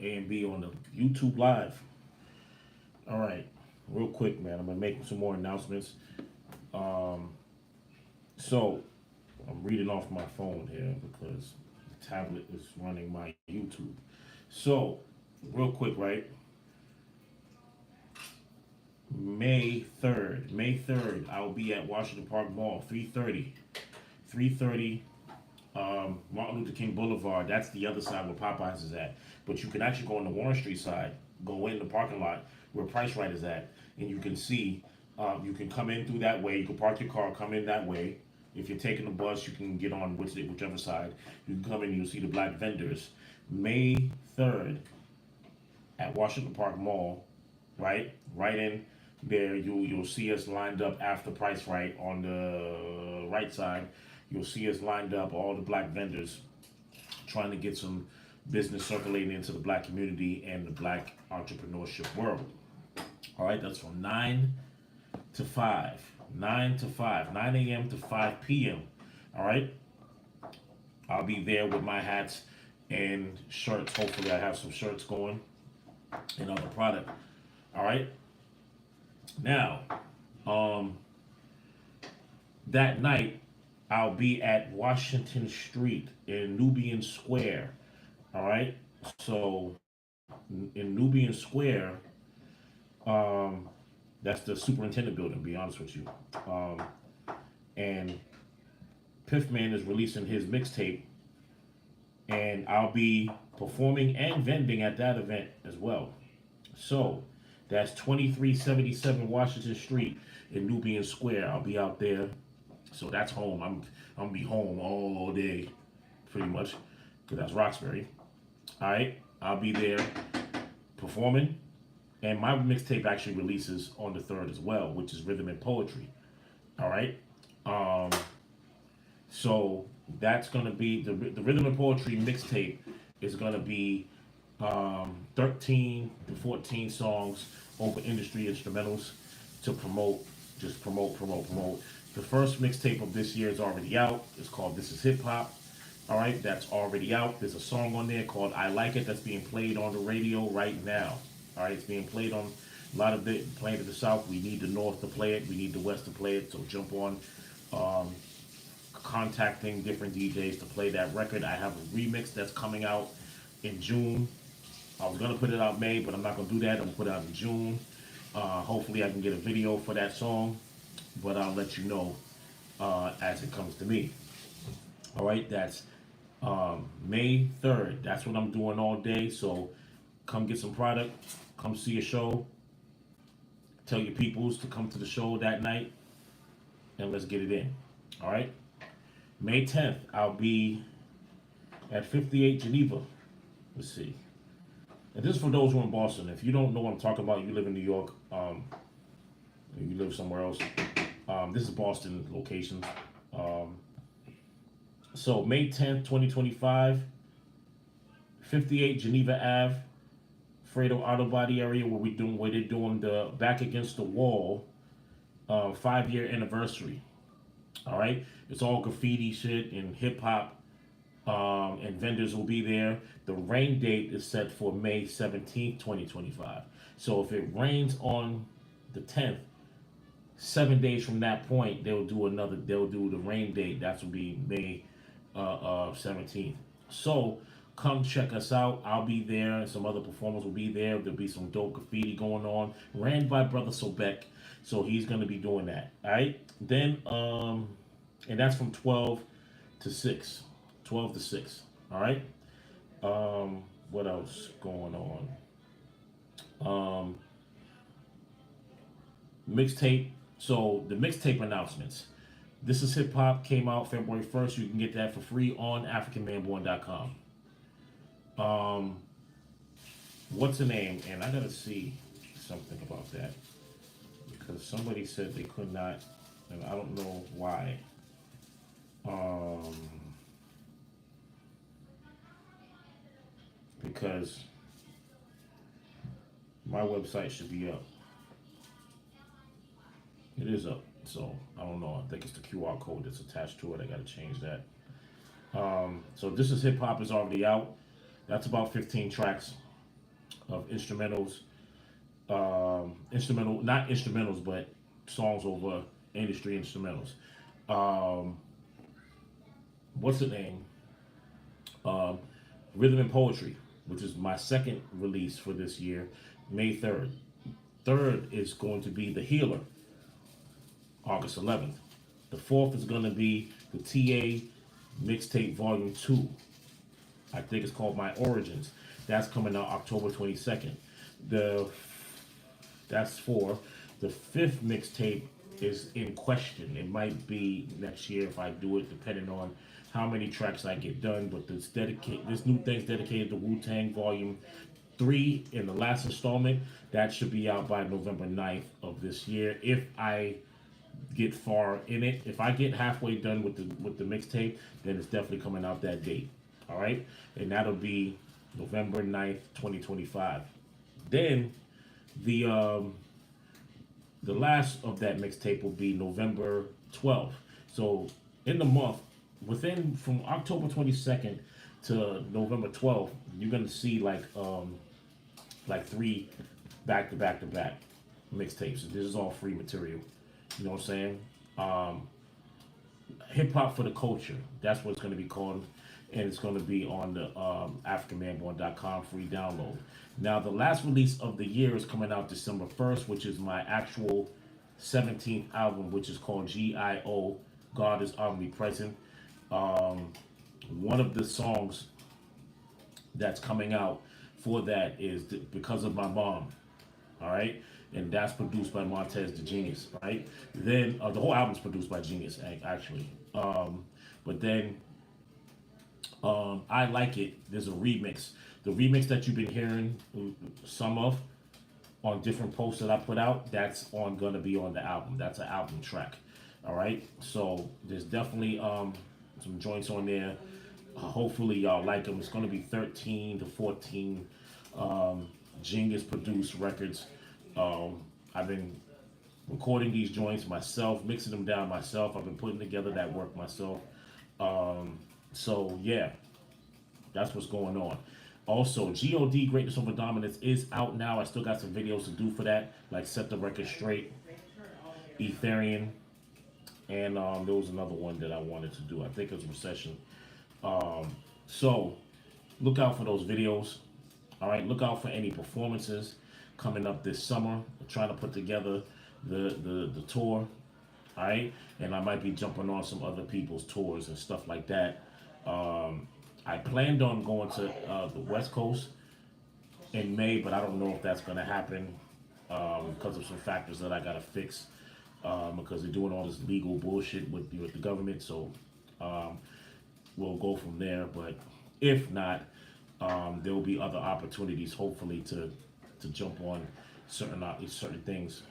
AMB on the YouTube Live. All right, real quick, man. I'm gonna make some more announcements. Um, so I'm reading off my phone here because the tablet is running my YouTube. So, real quick, right? May 3rd, I'll be at Washington Park Mall, 330, Martin Luther King Boulevard. That's the other side where Popeyes is at. But you can actually go on the Warren Street side, go in the parking lot where Price Right is at, and you can see, you can come in through that way. You can park your car, come in that way. If you're taking the bus, you can get on whichever side. You can come in and you'll see the black vendors. May 3rd at Washington Park Mall, right? Right in there, you'll see us lined up after Price Right on the right side. You'll see us lined up, all the black vendors, trying to get some business circulating into the black community and the black entrepreneurship world. All right, that's from 9 to 5. 9 a.m. to 5 p.m. All right, I'll be there with my hats and shirts. Hopefully, I have some shirts going and other product. All right. Now, that night, I'll be at Washington Street in Nubian Square. All right. So, in Nubian Square, that's the superintendent building, to be honest with you. And Piffman is releasing his mixtape, and I'll be performing and vending at that event as well. So, that's 2377 Washington Street in Nubian Square. I'll be out there. So that's home. I'm gonna be home all day, pretty much, because that's Roxbury. All right, I'll be there performing, and my mixtape actually releases on the 3rd as well, which is Rhythm and Poetry. All right, so that's gonna be the Rhythm and Poetry mixtape is gonna be 13 to 14 songs over industry instrumentals to promote, just promote. The first mixtape of this year is already out. It's called This Is Hip Hop. All right, that's already out. There's a song on there called I Like It that's being played on the radio right now. All right, it's being played on a lot of it, playing to the South. We need the North to play it. We need the West to play it. So jump on contacting different DJs to play that record. I have a remix that's coming out in June. I was gonna put it out May, but I'm not gonna do that. I'm gonna put it out in June. Hopefully I can get a video for that song, but I'll let you know as it comes to me. All right, that's May 3rd. That's what I'm doing all day. So come get some product, come see a show, tell your peoples to come to the show that night, and let's get it in. All right, May 10th, I'll be at 58 Geneva. Let's see. And this is for those who are in Boston. If you don't know what I'm talking about, you live in New York, you live somewhere else. This is Boston location. So May 10th, 2025, 58 Geneva Ave, Fredo Auto Body area where they're doing the Back Against the Wall 5-year anniversary. All right, it's all graffiti shit and hip hop. And vendors will be there. The rain date is set for May 17th, 2025. So if it rains on the 10th, 7 days from that point, they'll do the rain date. That will be May 17th. So come check us out. I'll be there, and some other performers will be there. There'll be some dope graffiti going on, ran by Brother Sobek. So he's going to be doing that. All right. Then, and that's from 12 to 6. 12 to 6. All right. What else going on? Mixtape. So the mixtape announcements. This Is Hip Hop came out February 1st. You can get that for free on AfricanManBorn.com. What's the name? And I gotta see something about that because somebody said they could not, and I don't know why. Because my website should be up. It is up, so I don't know. I think it's the QR code that's attached to it. I gotta change that. So This Is Hip Hop is already out. That's about 15 tracks. of instrumentals, not instrumentals, but songs over industry instrumentals. Um, what's the name? Um, Rhythm and Poetry, which is my second release for this year, May 3rd. Third is going to be The Healer, August 11th. The fourth is going to be the TA Mixtape Volume 2. I think it's called My Origins. That's coming out October 22nd. The That's four. The fifth mixtape is in question. It might be next year if I do it, depending on how many tracks I get done. But this new thing's dedicated to Wu-Tang Volume 3 in the last installment. That should be out by November 9th of this year. If I get far in it, if I get halfway done with the mixtape, then it's definitely coming out that date. All right, and that'll be November 9th, 2025. Then the last of that mixtape will be November 12th. So in the month, within from October 22nd to November 12th, you're gonna see like three back to back to back mixtapes. This is all free material. You know what I'm saying? Hip hop for the culture. That's what it's gonna be called, and it's gonna be on the AfricanManborn.com free download. Now the last release of the year is coming out December 1st, which is my actual 17th album, which is called GIO. God is Omnipresent. One of the songs that's coming out for that is Because of My Mom. All right, and that's produced by Montez the Genius. Right, then the whole album's produced by Genius actually. But then I Like It. There's a remix. The remix that you've been hearing some of on different posts that I put out, that's gonna be on the album. That's an album track. All right. So there's definitely some joints on there. Hopefully y'all like them. It's gonna be 13 to 14 Genius produced records. I've been recording these joints myself, mixing them down myself. I've been putting together that work myself. So yeah, that's what's going on. Also, God Greatness Over Dominance is out now. I still got some videos to do for that, like Set the Record Straight, Ethereum, and there was another one that I wanted to do. I think it was Recession. So look out for those videos. All right, look out for any performances coming up this summer. I'm trying to put together the tour. All right, and I might be jumping on some other people's tours and stuff like that. I planned on going to the West Coast in May, but I don't know if that's going to happen because of some factors that I got to fix because they're doing all this legal bullshit with the government. So we'll go from there. But if not, there will be other opportunities, hopefully, to jump on certain things.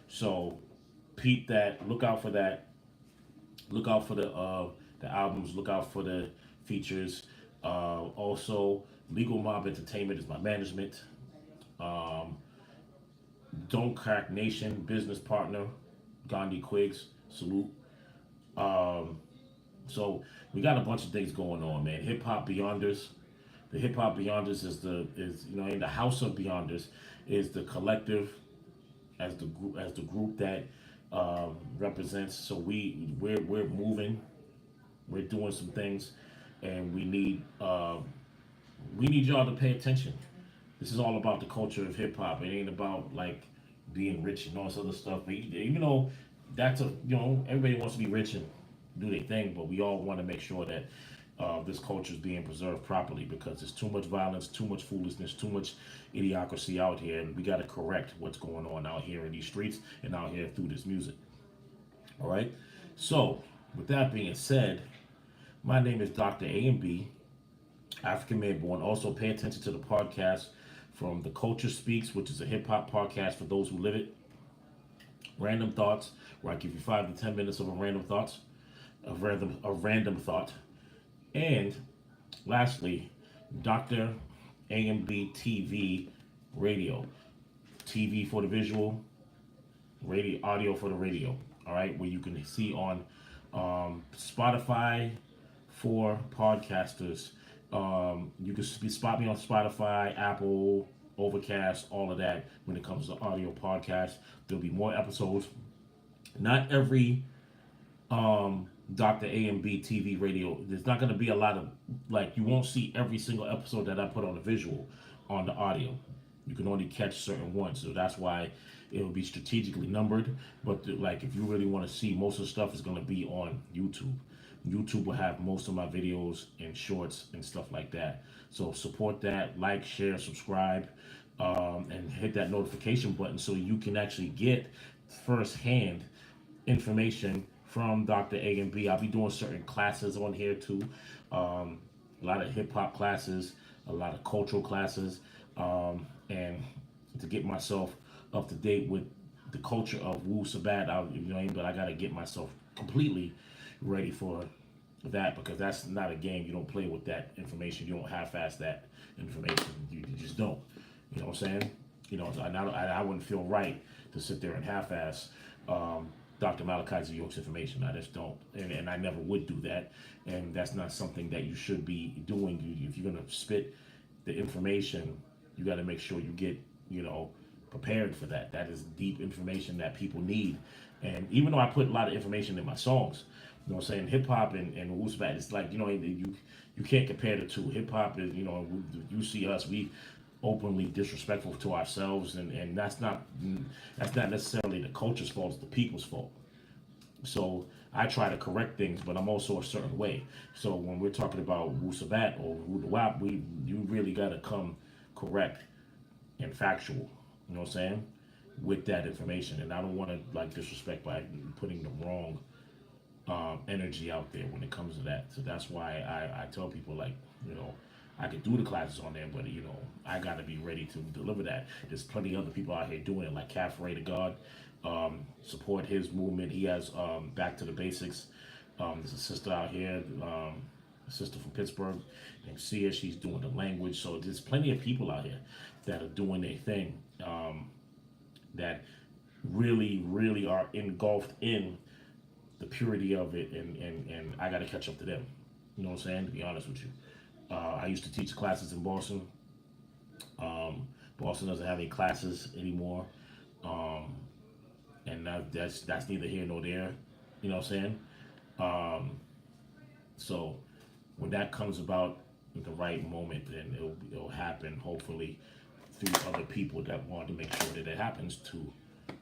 So peep that. Look out for that. Look out for the albums. Look out for the features. Also, Legal Mob Entertainment is my management. Don't Crack Nation business partner, Gandhi Quigs. Salute. So we got a bunch of things going on, man. Hip Hop Beyonders. The Hip Hop Beyonders is in the House of Beyonders is the collective as the group that represents. So we're moving. We're doing some things, and we need y'all to pay attention. This is all about the culture of hip hop. It ain't about like being rich and all this other stuff. But even though that's everybody wants to be rich and do their thing, but we all want to make sure that this culture is being preserved properly because there's too much violence, too much foolishness, too much idiocracy out here, and we got to correct what's going on out here in these streets and out here through this music. All right. So with that being said, my name is Dr. AMB, African Man Born. Also, pay attention to the podcast from The Culture Speaks, which is a hip hop podcast for those who live it. Random Thoughts, where I give you 5 to 10 minutes of a random thought. And lastly, Dr. AMB TV radio. TV for the visual, radio, audio for the radio. All right, where you can see on Spotify for podcasters You can spot me on Spotify, Apple, Overcast, all of that when it comes to audio podcast. There'll be more episodes. Not every Dr. AMB TV radio. There's not going to be a lot of, like, you won't see every single episode that I put on the visual on the audio. You can only catch certain ones. So that's why it'll be strategically numbered. But like, if you really want to see, most of the stuff is going to be on YouTube. YouTube will have most of my videos and shorts and stuff like that. So support that, like, share, subscribe, and hit that notification button so you can actually get firsthand information from Dr. A and B. I'll be doing certain classes on here too. A lot of hip hop classes, a lot of cultural classes, and to get myself up to date with the culture of Wu Sabat. You know what I mean? But I got to get myself completely ready for that, because that's not a game. You don't play with that information. You don't half-ass that information. You just don't. You know what I'm saying? You know, I wouldn't feel right to sit there and half-ass Dr. Malachi Zayok's information. I just don't, and I never would do that. And that's not something that you should be doing. If you're gonna spit the information, you got to make sure you get, prepared for that. That is deep information that people need. And even though I put a lot of information in my songs, you know what I'm saying, hip hop and Uzbek, it's like, you can't compare the two. Hip hop is, you see us, we openly disrespectful to ourselves, and that's not necessarily the culture's fault, it's the people's fault. So I try to correct things, but I'm also a certain way. So when we're talking about Wu Sabat or Wu Dawab, you really gotta come correct and factual, you know what I'm saying, with that information. And I don't want to like disrespect by putting the wrong energy out there when it comes to that. So that's why I tell people, like, I could do the classes on there, but I gotta be ready to deliver that. There's plenty of other people out here doing it, like Cafe to God. Support his movement. He has Back to the Basics. There's a sister out here, a sister from Pittsburgh named Sia. She's doing the language. So there's plenty of people out here that are doing their thing, that really, really are engulfed in the purity of it, and I got to catch up to them. You know what I'm saying? To be honest with you, I used to teach classes in Boston. Boston doesn't have any classes anymore, and that's neither here nor there. You know what I'm saying? So when that comes about at the right moment, then it'll happen. Hopefully, through other people that want to make sure that it happens through.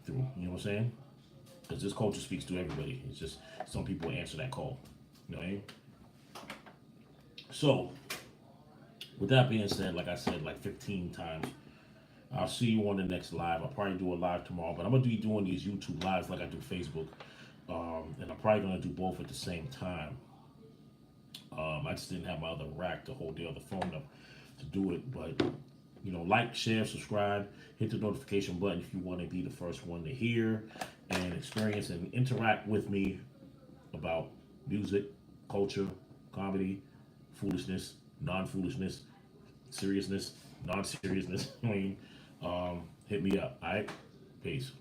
You know what I'm saying? Because this culture speaks to everybody. It's just some people answer that call. You know what I mean? So, with that being said, like I said, like 15 times, I'll see you on the next live. I'll probably do a live tomorrow, but I'm going to be doing these YouTube lives like I do Facebook. And I'm probably going to do both at the same time. I just didn't have my other rack to hold the other phone up to do it. But, like, share, subscribe, hit the notification button if you want to be the first one to hear and experience and interact with me about music, culture, comedy, foolishness, non-foolishness, seriousness, non-seriousness. Hit me up. All right? Peace.